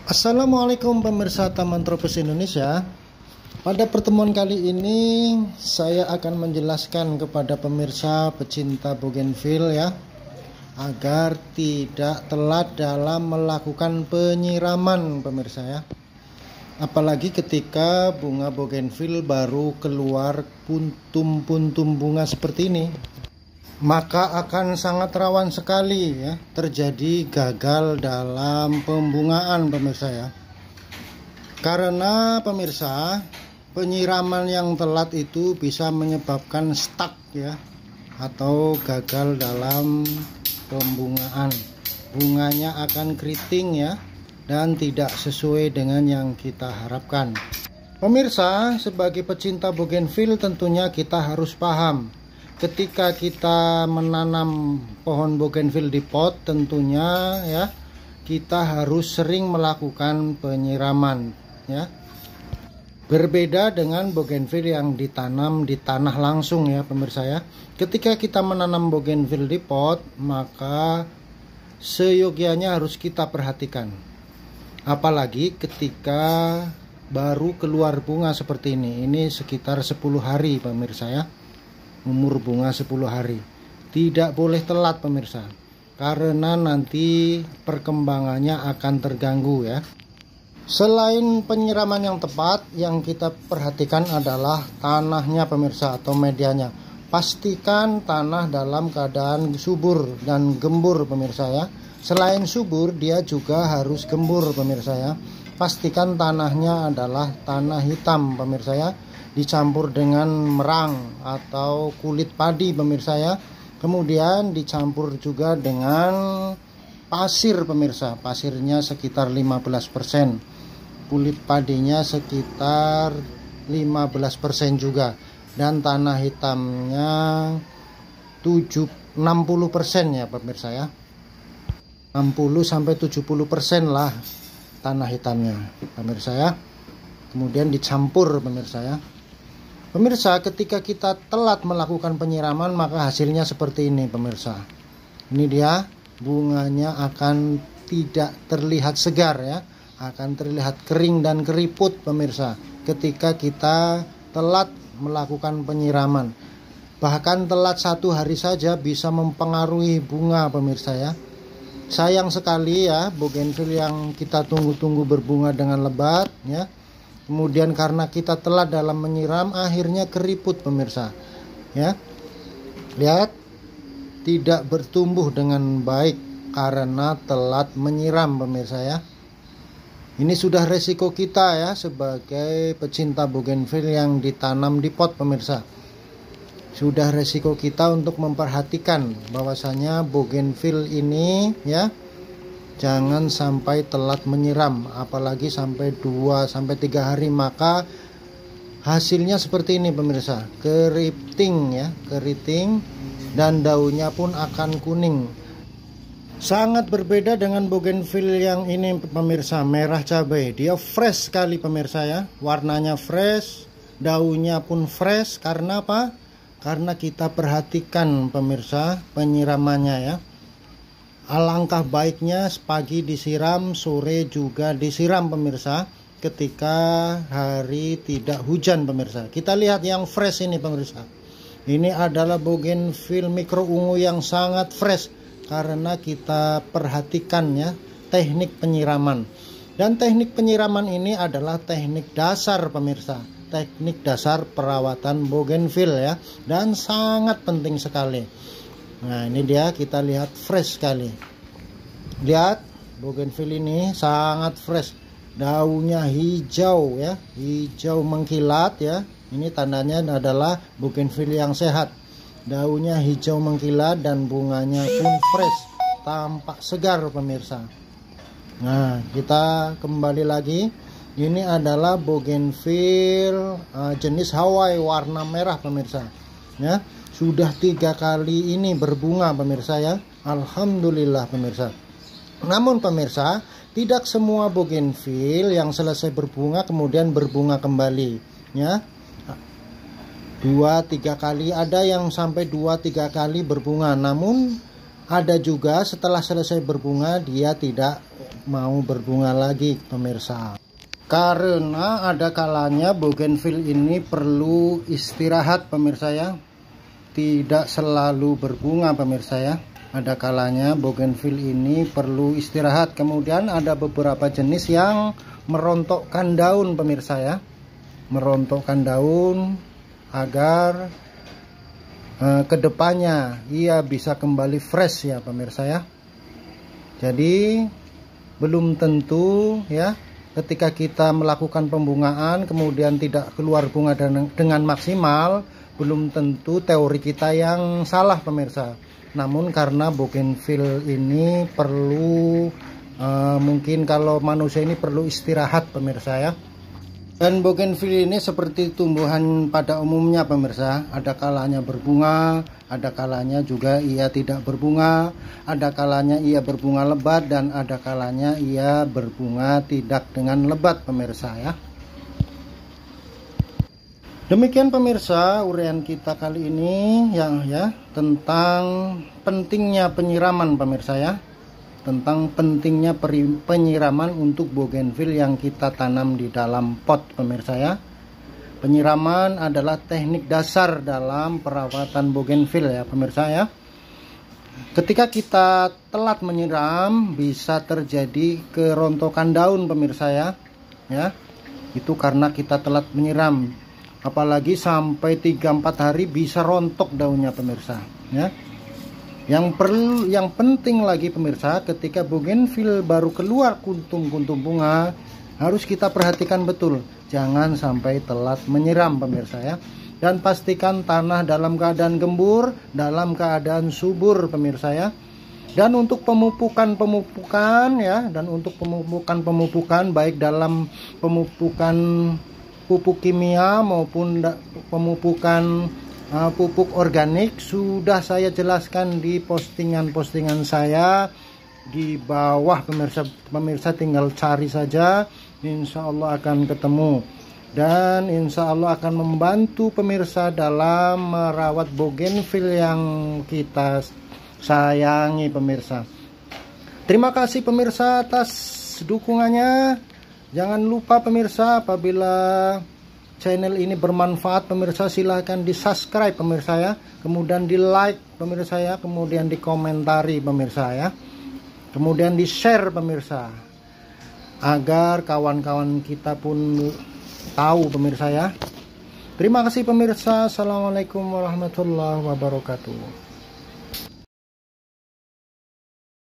Assalamualaikum pemirsa Taman Tropis Indonesia. Pada pertemuan kali ini saya akan menjelaskan kepada pemirsa pecinta bougainville ya, agar tidak telat dalam melakukan penyiraman pemirsa ya. Apalagi ketika bunga bougainville baru keluar puntum-puntum bunga seperti ini, maka akan sangat rawan sekali ya terjadi gagal dalam pembungaan pemirsa ya. Karena pemirsa, penyiraman yang telat itu bisa menyebabkan stuck ya, atau gagal dalam pembungaan. Bunganya akan keriting ya, dan tidak sesuai dengan yang kita harapkan. Pemirsa, sebagai pecinta bougainville tentunya kita harus paham, ketika kita menanam pohon bougainville di pot, tentunya ya kita harus sering melakukan penyiraman ya. Berbeda dengan bougainville yang ditanam di tanah langsung ya pemirsa ya. Ketika kita menanam bougainville di pot, maka seyogyanya harus kita perhatikan. Apalagi ketika baru keluar bunga seperti ini. Ini sekitar 10 hari pemirsa ya. Umur bunga 10 hari. Tidak boleh telat pemirsa, karena nanti perkembangannya akan terganggu ya. Selain penyiraman yang tepat, yang kita perhatikan adalah tanahnya pemirsa, atau medianya. Pastikan tanah dalam keadaan subur dan gembur pemirsa ya. Selain subur, dia juga harus gembur pemirsa ya. Pastikan tanahnya adalah tanah hitam pemirsa ya, dicampur dengan merang atau kulit padi pemirsa ya. Kemudian dicampur juga dengan pasir pemirsa. Pasirnya sekitar 15%, kulit padinya sekitar 15% juga, dan tanah hitamnya 60% ya pemirsa ya. 60-70% lah tanah hitamnya pemirsa ya. Kemudian dicampur pemirsa ya. Pemirsa, ketika kita telat melakukan penyiraman, maka hasilnya seperti ini pemirsa. Ini dia, bunganya akan tidak terlihat segar ya, akan terlihat kering dan keriput pemirsa ketika kita telat melakukan penyiraman. Bahkan telat 1 hari saja bisa mempengaruhi bunga pemirsa ya. Sayang sekali ya, bougainville yang kita tunggu-tunggu berbunga dengan lebat ya. Kemudian karena kita telat dalam menyiram, akhirnya keriput pemirsa ya. Lihat, tidak bertumbuh dengan baik karena telat menyiram pemirsa ya. Ini sudah resiko kita ya sebagai pecinta bougainville yang ditanam di pot pemirsa. Sudah resiko kita untuk memperhatikan bahwasanya bougainville ini ya, jangan sampai telat menyiram, apalagi sampai 2-3 hari, maka hasilnya seperti ini pemirsa, keriting ya, keriting, dan daunnya pun akan kuning. Sangat berbeda dengan bougainville yang ini pemirsa, merah cabai. Dia fresh sekali pemirsa ya, warnanya fresh, daunnya pun fresh. Karena apa? Karena kita perhatikan pemirsa penyiramannya ya. Alangkah baiknya pagi disiram, sore juga disiram pemirsa, ketika hari tidak hujan pemirsa. Kita lihat yang fresh ini pemirsa. Ini adalah bougainville mikro ungu yang sangat fresh, karena kita perhatikan ya teknik penyiraman. Dan teknik penyiraman ini adalah teknik dasar pemirsa, teknik dasar perawatan bougainville ya, dan sangat penting sekali. Nah ini dia, kita lihat fresh sekali. Lihat, bougainville ini sangat fresh. Daunnya hijau ya, hijau mengkilat ya. Ini tandanya adalah bougainville yang sehat. Daunnya hijau mengkilat dan bunganya pun fresh, tampak segar pemirsa. Nah kita kembali lagi. Ini adalah bougainville jenis Hawaii warna merah pemirsa ya. Sudah 3 kali ini berbunga pemirsa ya. Alhamdulillah pemirsa. Namun pemirsa, tidak semua bougainville yang selesai berbunga kemudian berbunga kembali ya. 2-3 kali, ada yang sampai 2-3 kali berbunga. Namun Ada juga setelah selesai berbunga dia tidak mau berbunga lagi pemirsa. Karena ada kalanya bougainville ini perlu istirahat pemirsa ya. Tidak selalu berbunga pemirsa ya. Ada kalanya bougainville ini perlu istirahat. Kemudian ada beberapa jenis yang merontokkan daun pemirsa ya. Merontokkan daun agar kedepannya ia bisa kembali fresh ya pemirsa ya. Jadi belum tentu ya ketika kita melakukan pembungaan kemudian tidak keluar bunga dengan maksimal, belum tentu teori kita yang salah pemirsa. Namun karena bougainville ini perlu mungkin kalau manusia ini perlu istirahat pemirsa ya. Dan bougainville ini seperti tumbuhan pada umumnya pemirsa, ada kalanya berbunga, ada kalanya juga ia tidak berbunga, ada kalanya ia berbunga lebat, dan ada kalanya ia berbunga tidak dengan lebat pemirsa ya. Demikian pemirsa uraian kita kali ini ya tentang pentingnya penyiraman pemirsa ya. Tentang pentingnya penyiraman untuk bougainville yang kita tanam di dalam pot pemirsa ya. Penyiraman adalah teknik dasar dalam perawatan bougainville ya pemirsa ya. Ketika kita telat menyiram bisa terjadi kerontokan daun pemirsa ya. Itu karena kita telat menyiram. Apalagi sampai 3-4 hari bisa rontok daunnya pemirsa ya. Yang penting lagi pemirsa, ketika bougainville baru keluar kuntum-kuntum bunga, harus kita perhatikan betul, jangan sampai telat menyiram pemirsa ya. Dan pastikan tanah dalam keadaan gembur, dalam keadaan subur pemirsa ya. Dan untuk pemupukan ya, dan untuk pemupukan baik dalam pemupukan pupuk kimia maupun pemupukan pupuk organik sudah saya jelaskan di postingan saya di bawah pemirsa tinggal cari saja, insya Allah akan ketemu, dan insya Allah akan membantu pemirsa dalam merawat bougainville yang kita sayangi pemirsa. Terima kasih pemirsa atas dukungannya. Jangan lupa pemirsa, apabila channel ini bermanfaat pemirsa, silahkan di subscribe pemirsa ya, kemudian di like pemirsa ya, kemudian di komentari pemirsa ya, kemudian di share pemirsa, agar kawan-kawan kita pun tahu pemirsa ya. Terima kasih pemirsa. Assalamualaikum warahmatullahi wabarakatuh.